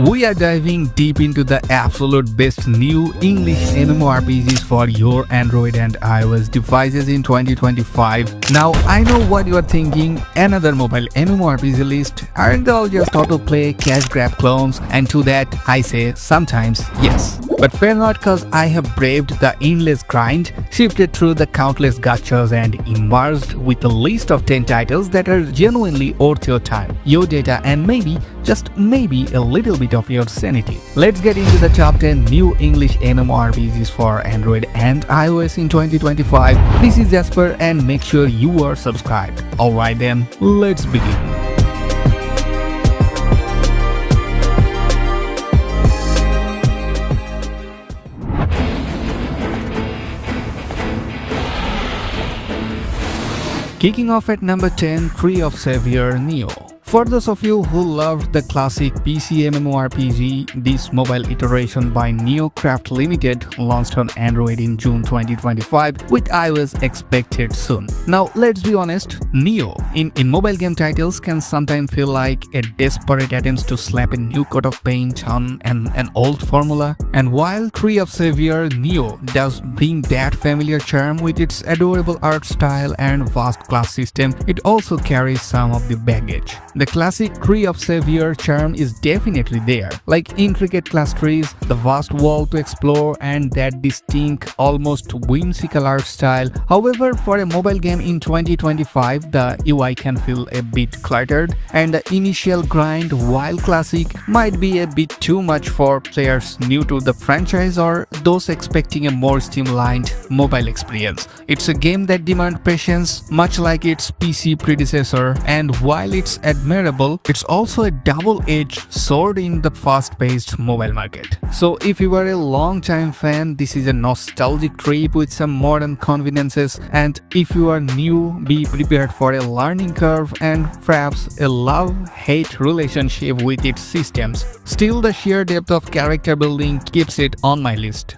We are diving deep into the absolute best new English MMORPGs for your Android and iOS devices in 2025. Now, I know what you are thinking, another mobile MMORPG list, aren't they all just autoplay, cash grab clones? And to that, I say sometimes yes. But fear not, cause I have braved the endless grind, shifted through the countless gachas and emerged with a list of 10 titles that are genuinely worth your time, your data, and maybe, just maybe, a little bit of your sanity. Let's get into the top 10 new English MMORPGs for Android and iOS in 2025. This is Jasper and make sure you are subscribed. Alright then, let's begin. Kicking off at number 10, Tree of Savior Neo. For those of you who loved the classic PC MMORPG, this mobile iteration by NeoCraft Limited launched on Android in June 2025 with iOS expected soon. Now let's be honest, Neo in mobile game titles can sometimes feel like a desperate attempt to slap a new coat of paint on an old formula. And while Tree of Savior Neo does bring that familiar charm with its adorable art style and vast class system, it also carries some of the baggage. The classic Tree of Savior charm is definitely there, like intricate class trees, the vast world to explore, and that distinct, almost whimsical art style. However, for a mobile game in 2025, the UI can feel a bit cluttered, and the initial grind, while classic, might be a bit too much for players new to the franchise or those expecting a more streamlined mobile experience. It's a game that demands patience, much like its PC predecessor, and while it's admirable, it's also a double-edged sword in the fast-paced mobile market. So if you are a long-time fan, this is a nostalgic trip with some modern conveniences, and if you are new, be prepared for a learning curve and perhaps a love-hate relationship with its systems. Still, the sheer depth of character building keeps it on my list.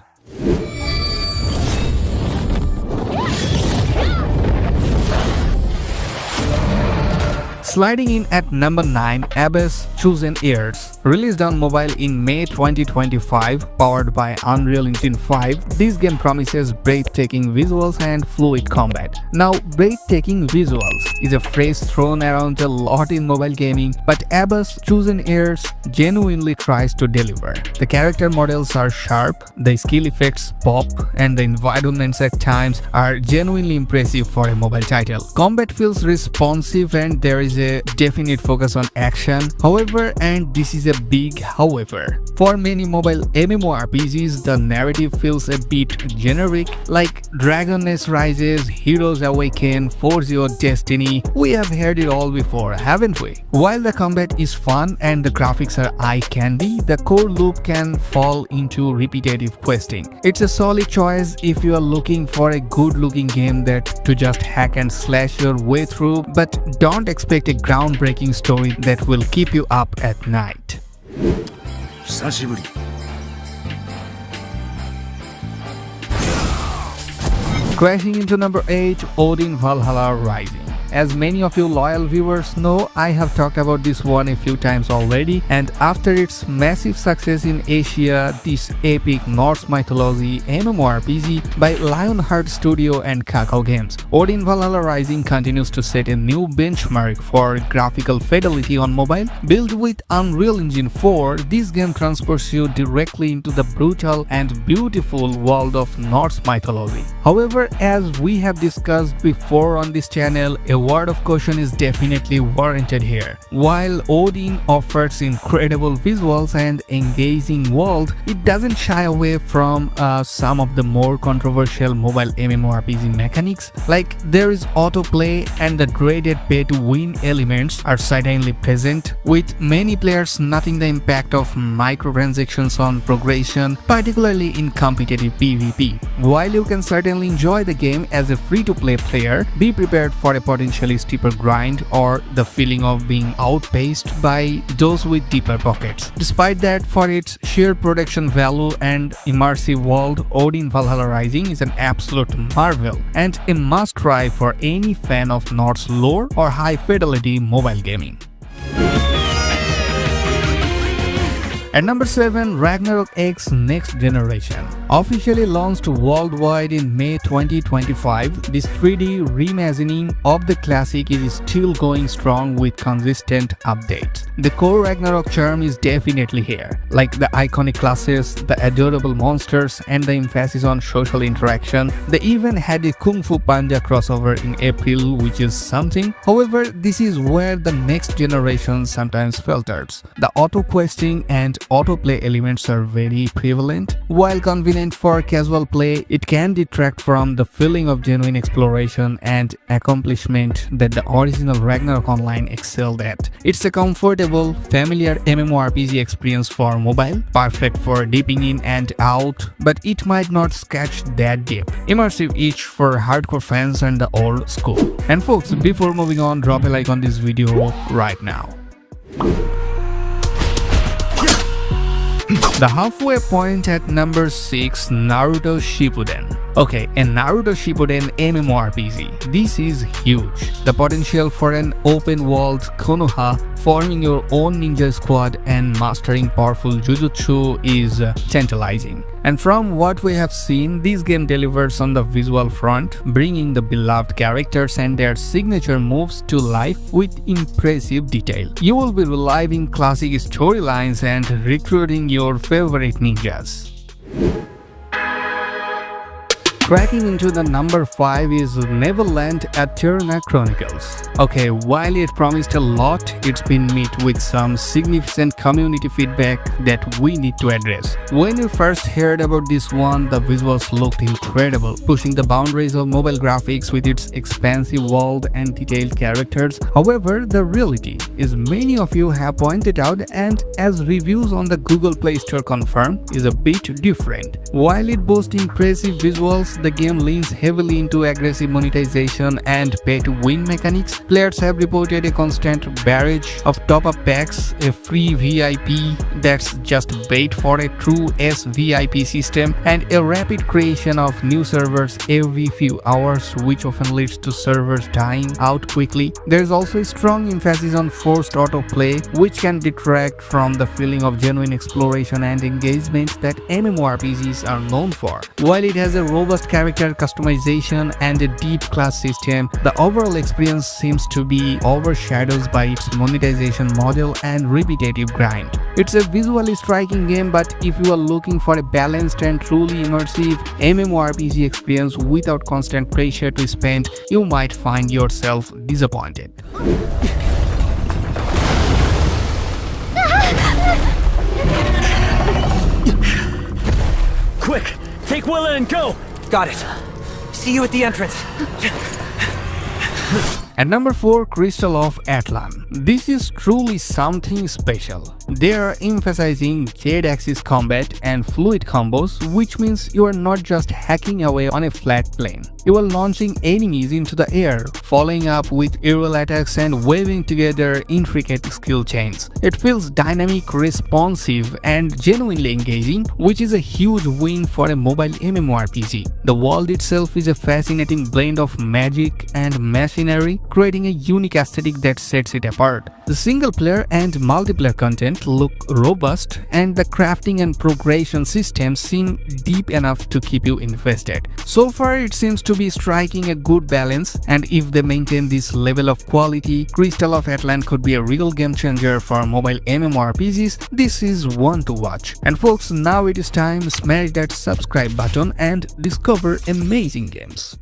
Sliding in at number 9, Abyss Chosen Heirs. Released on mobile in May 2025, powered by Unreal Engine 5, this game promises breathtaking visuals and fluid combat. Now, breathtaking visuals is a phrase thrown around a lot in mobile gaming, but Abyss Chosen Heirs genuinely tries to deliver. The character models are sharp, the skill effects pop, and the environments at times are genuinely impressive for a mobile title. Combat feels responsive and there is a definite focus on action. However, and this is a big however, for many mobile MMORPGs, the narrative feels a bit generic, like Dragoness Rises, Heroes Awaken, Forge Your Destiny. We have heard it all before, haven't we? While the combat is fun and the graphics are eye candy, the core loop can fall into repetitive questing. It's a solid choice if you are looking for a good looking game that to just hack and slash your way through, but don't expect a groundbreaking story that will keep you up at night. Crashing into number 8, Odin Valhalla Rising. As many of you loyal viewers know, I have talked about this one a few times already, and after its massive success in Asia, this epic Norse mythology MMORPG by Lionheart Studio and Kakao Games, Odin Valhalla Rising continues to set a new benchmark for graphical fidelity on mobile. Built with Unreal Engine 4, this game transports you directly into the brutal and beautiful world of Norse mythology. However, as we have discussed before on this channel, a word of caution is definitely warranted here. While Odin offers incredible visuals and engaging world, it doesn't shy away from some of the more controversial mobile MMORPG mechanics. Like there is autoplay and the dreaded pay-to-win elements are certainly present, with many players noting the impact of microtransactions on progression, particularly in competitive PvP. While you can certainly enjoy the game as a free-to-play player, be prepared for a potentially steeper grind or the feeling of being outpaced by those with deeper pockets. Despite that, for its sheer production value and immersive world, Odin Valhalla Rising is an absolute marvel and a must-try for any fan of Norse lore or high-fidelity mobile gaming. At number 7, Ragnarok X Next Generation. Officially launched worldwide in May 2025, this 3D reimagining of the classic is still going strong with consistent updates. The core Ragnarok charm is definitely here, like the iconic classes, the adorable monsters, and the emphasis on social interaction. They even had a Kung Fu Panda crossover in April, which is something. However, this is where the next generation sometimes falters. The auto-questing and autoplay elements are very prevalent. While convenient for casual play, it can detract from the feeling of genuine exploration and accomplishment that the original Ragnarok Online excelled at. It's a comfortable, familiar MMORPG experience for mobile, perfect for dipping in and out, but it might not scratch that deep. Immersive each for hardcore fans and the old school. And folks, before moving on, drop a like on this video right now. The halfway point at number 6, Naruto Shippuden. Okay, a Naruto Shippuden MMORPG. This is huge. The potential for an open world Konoha, forming your own ninja squad and mastering powerful jutsu is tantalizing. And from what we have seen, this game delivers on the visual front, bringing the beloved characters and their signature moves to life with impressive detail. You will be reliving classic storylines and recruiting your favorite ninjas. Cracking into the number 5 is Neverland Eterna Chronicles. Okay, while it promised a lot, it's been met with some significant community feedback that we need to address. When we first heard about this one, the visuals looked incredible, pushing the boundaries of mobile graphics with its expansive world and detailed characters. However, the reality is many of you have pointed out, and as reviews on the Google Play Store confirm, is a bit different. While it boasts impressive visuals, the game leans heavily into aggressive monetization and pay-to-win mechanics. Players have reported a constant barrage of top-up packs, a free VIP that's just bait for a true SVIP system, and a rapid creation of new servers every few hours, which often leads to servers dying out quickly. There's also a strong emphasis on forced autoplay, which can detract from the feeling of genuine exploration and engagement that MMORPGs are known for. While it has a robust character customization and a deep class system, the overall experience seems to be overshadowed by its monetization model and repetitive grind. It's a visually striking game, but if you are looking for a balanced and truly immersive MMORPG experience without constant pressure to spend, you might find yourself disappointed. Quick! Take Willa and go! Got it. See you at the entrance. At number 4, Crystal of Atlan. This is truly something special. They are emphasizing Z-axis combat and fluid combos, which means you are not just hacking away on a flat plane. You are launching enemies into the air, following up with aerial attacks and weaving together intricate skill chains. It feels dynamic, responsive, and genuinely engaging, which is a huge win for a mobile MMORPG. The world itself is a fascinating blend of magic and machinery, creating a unique aesthetic that sets it apart. The single player and multiplayer content look robust, and the crafting and progression systems seem deep enough to keep you invested. So far, it seems to be striking a good balance, and if they maintain this level of quality, Crystal of Atlan could be a real game changer for mobile MMORPGs. This is one to watch. And folks, now it is time to smash that subscribe button and discover amazing games.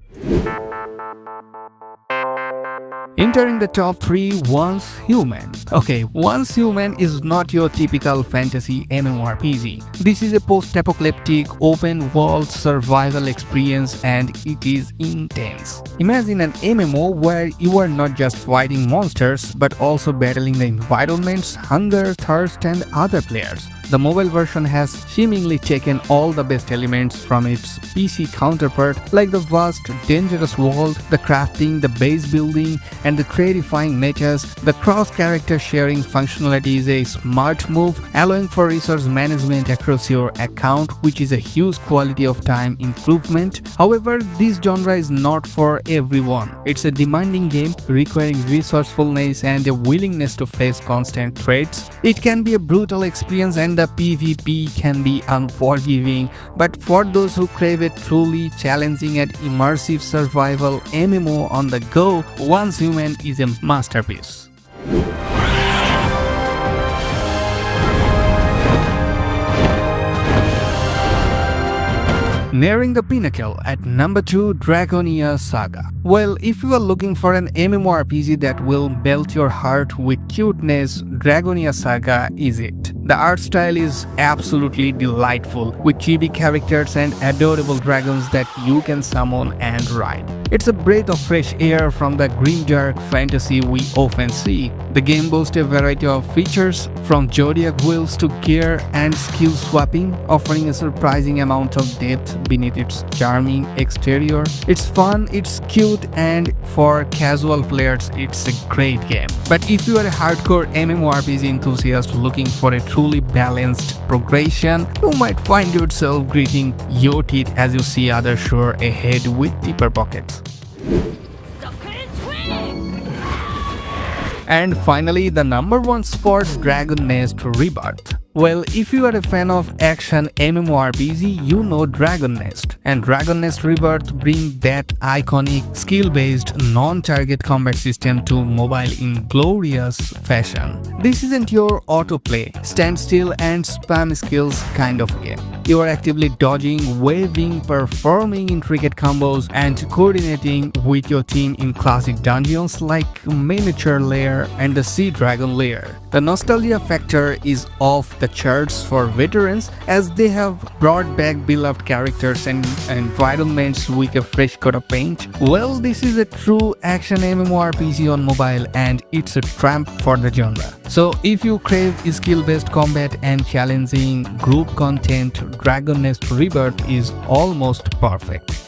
Entering the top 3, Once Human. Okay, Once Human is not your typical fantasy MMORPG. This is a post-apocalyptic open-world survival experience, and it is intense. Imagine an MMO where you are not just fighting monsters but also battling the environments, hunger, thirst, and other players. The mobile version has seemingly taken all the best elements from its PC counterpart, like the vast, dangerous world, the crafting, the base building, and the terrifying metas. The cross-character sharing functionality is a smart move, allowing for resource management across your account, which is a huge quality of time improvement. However, this genre is not for everyone. It's a demanding game requiring resourcefulness and a willingness to face constant threats. It can be a brutal experience, and and the PvP can be unforgiving, but for those who crave a truly challenging and immersive survival MMO on the go, Once Human is a masterpiece. Nearing the pinnacle at number 2, Dragonia Saga. Well, if you are looking for an MMORPG that will melt your heart with cuteness, Dragonia Saga is it. The art style is absolutely delightful, with chibi characters and adorable dragons that you can summon and ride. It's a breath of fresh air from the grimdark fantasy we often see. The game boasts a variety of features, from zodiac wheels to gear and skill swapping, offering a surprising amount of depth beneath its charming exterior. It's fun, it's cute, and for casual players, it's a great game. But if you are a hardcore MMORPG enthusiast looking for a truly balanced progression, you might find yourself gritting your teeth as you see others soar ahead with deeper pockets. And finally, the number 1 spot, Dragon Nest Rebirth. Well, if you are a fan of action MMORPG, you know Dragon Nest. And Dragon Nest Rebirth brings that iconic skill-based non-target combat system to mobile in glorious fashion. This isn't your autoplay, stand still and spam skills kind of game. You are actively dodging, waving, performing intricate combos, and coordinating with your team in classic dungeons like Miniature Lair and the Sea Dragon Lair. The nostalgia factor is off the charts for veterans, as they have brought back beloved characters and environments with a fresh coat of paint. Well, this is a true action MMORPG on mobile, and it's a triumph for the genre. So if you crave skill-based combat and challenging group content, Dragon Nest Rebirth is almost perfect.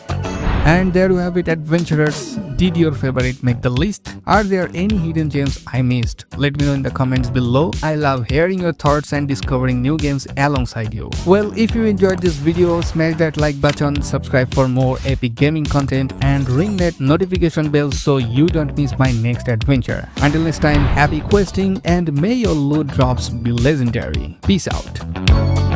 And there you have it, adventurers. Did your favorite make the list? Are there any hidden gems I missed? Let me know in the comments below. I love hearing your thoughts and discovering new games alongside you. Well, if you enjoyed this video, smash that like button, subscribe for more epic gaming content, and ring that notification bell so you don't miss my next adventure. Until next time, happy questing, and may your loot drops be legendary. Peace out.